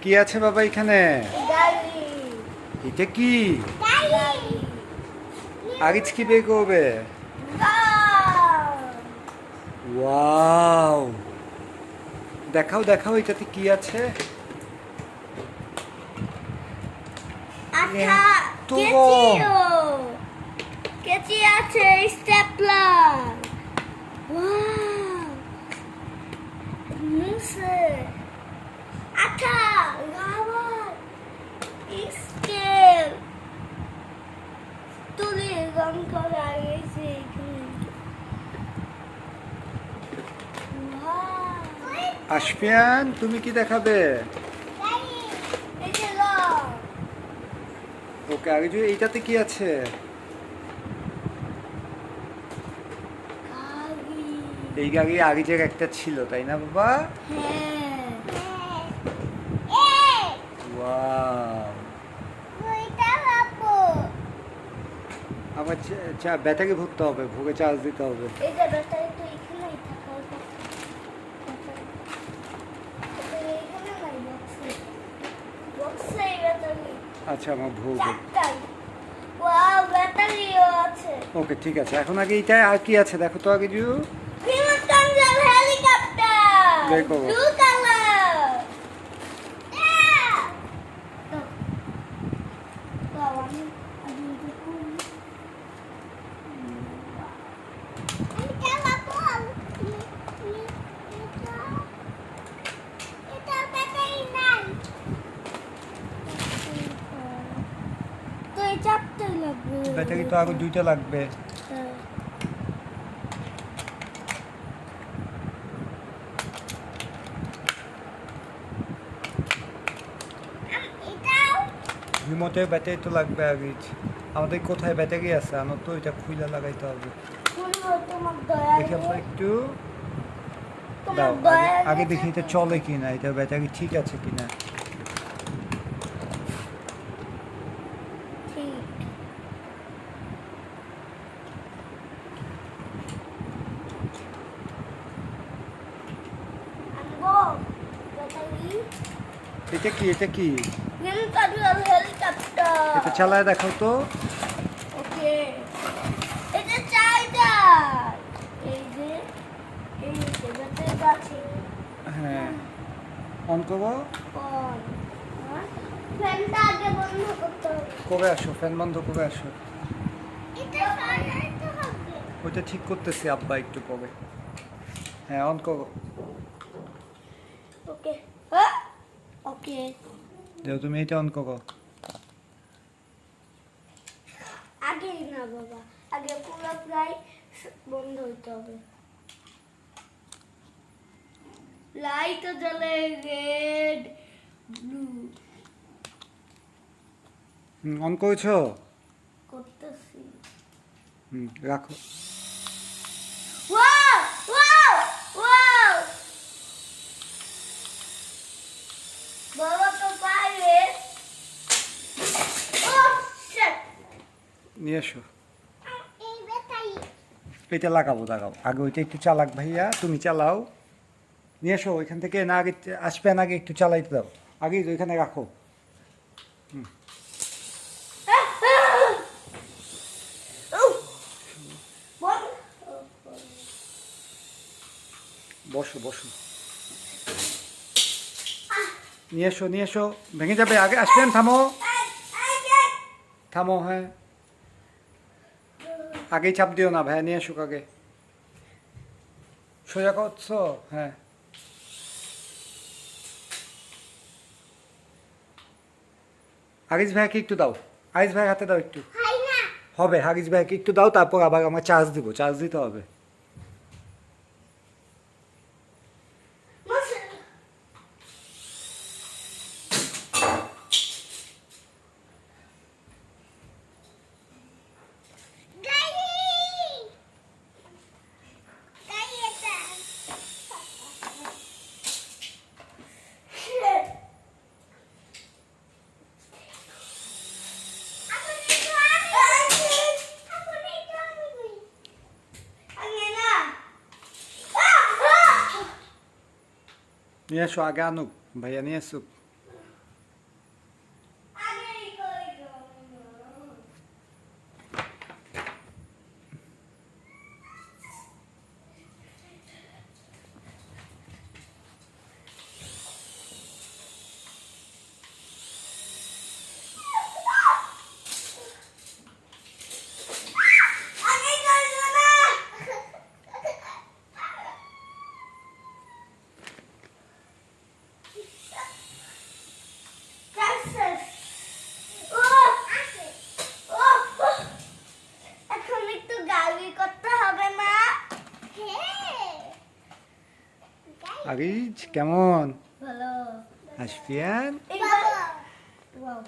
কি আছে বাবা এখানে? এটা কি? আগে কি বের করবে? ওয়াও, দেখাও দেখাও এটাতে কি আছে। আচ্ছা, কেচি আছে, স্টেপলার। ওয়াও, মুসে। আচ্ছা, রাবার, স্কেল। তুলি রং করা গেছে এখানে। আশফিয়ান, তুমি কি দেখাবে? ওকে, আগে যে এইটাতে কি আছে? এই গাড়ি আগে যে একটা ছিল, তাই না বাবা? ওয়াও, আবার ব্যাটারি ভরতে হবে, ভোগে চার্জ দিতে হবে। আচ্ছা, আমার ভরবো। ওকে, ঠিক আছে। এখন আগে এইটা আর কি আছে দেখো তো আগে জু। বের করো। ব্যাটারি তো আরো দুইটা লাগবে। রিমোটের ব্যাটারি তো লাগবে আগে। আমাদের কোথায় ব্যাটারি আছে? আমার তো এটা খুলে লাগাইতে হবে। দেখে একটু দাও, আগে দেখি এটা চলে কিনা, এটা ব্যাটারি ঠিক আছে কিনা। এটা কি? এটা কি? এটা চালায় দেখাও তো। ওকে, এটা চার্জার। এই যে ব্যাটারি আছে। হ্যাঁ, অন করো। অন। ফ্যানটা আগে বন্ধ করতে হবে। কবে আসো? ফ্যান বন্ধ করে আসো। এটা চালাতে হবে। ওইটা ঠিক করতেছি আব্বা, একটু পরে। হ্যাঁ, অন করো। ওকে, ওকে। দেও, তুমি এটা অন করো। আগে না বাবা, আগে পুরো প্রায় বন্ধ হইতে হবে। লাইট জ্বলে, রেড, ব্লু। অন করেছো? করতেছি। রাখো। Wow, wow, wow. বাবা তো পারে। ও শিট। নিয়ে এসো। এই ব্যাটারি। এটা লাগাবো, লাগাও। আগে ওইটা একটু চালাক ভাইয়া, তুমি চালাও। নিয়ে এসো ওইখান থেকে। না, আগে আসবে না, আগে একটু চালাইতে দাও। আগে ওইখানে রাখো। বসো বসো, নিয়ে এসো নিয়ে এসো, ভেঙে যাবে। আগে আসবেন, থামো থামো। হ্যাঁ, আগেই চাপ দিও না ভাইয়া, নিয়ে এসো আগে। সোজা করছো? হ্যাঁ, হাগিজ ভাইয়াকে একটু দাও। হাগিজ ভাই হাতে দাও একটু। হবে, হাগিজ ভাইয়াকে একটু দাও, তারপর আবার আমার চার্জ দিব, চার্জ দিতে হবে। নিয়ে এসো, আগে আনুক ভাইয়া, নিয়ে আসুক। গালাগালি করতে হবে না। হ্যাঁ আরিজ কেমন? ভালো। আসফিয়ান বাবা ওয়াও